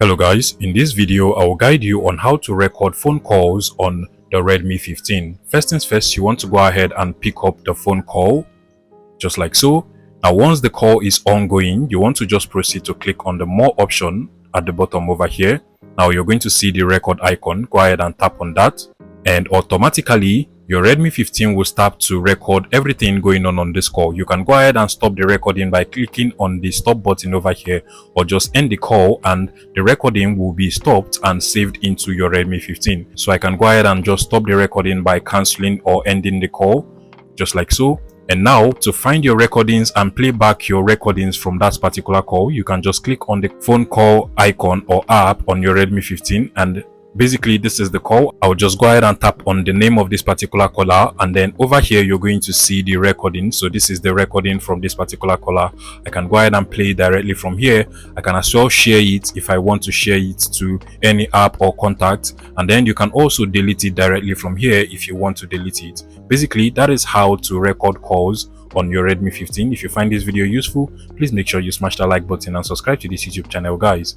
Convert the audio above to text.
Hello guys, in this video I will guide you on how to record phone calls on the Redmi 15. First things first, you want to go ahead and pick up the phone call just like so. Now once the call is ongoing, you want to just proceed to click on the more option at the bottom over here. Now you're going to see the record icon. Go ahead and tap on that and automatically your Redmi 15 will start to record everything going on this call. You can go ahead and stop the recording by clicking on the stop button over here, or just end the call and the recording will be stopped and saved into your Redmi 15. So I can go ahead and just stop the recording by cancelling or ending the call just like so. And now to find your recordings and play back your recordings from that particular call, you can just click on the phone call icon or app on your Redmi 15, and basically this is the call. I'll just go ahead and tap on the name of this particular caller, and then over here you're going to see the recording. So this is the recording from this particular caller. I can go ahead and play it directly from here. I can as well share it if I want to share it to any app or contact, and then you can also delete it directly from here if you want to delete it. Basically that is how to record calls on your Redmi 15. If you find this video useful, please make sure you smash the like button and subscribe to this YouTube channel guys.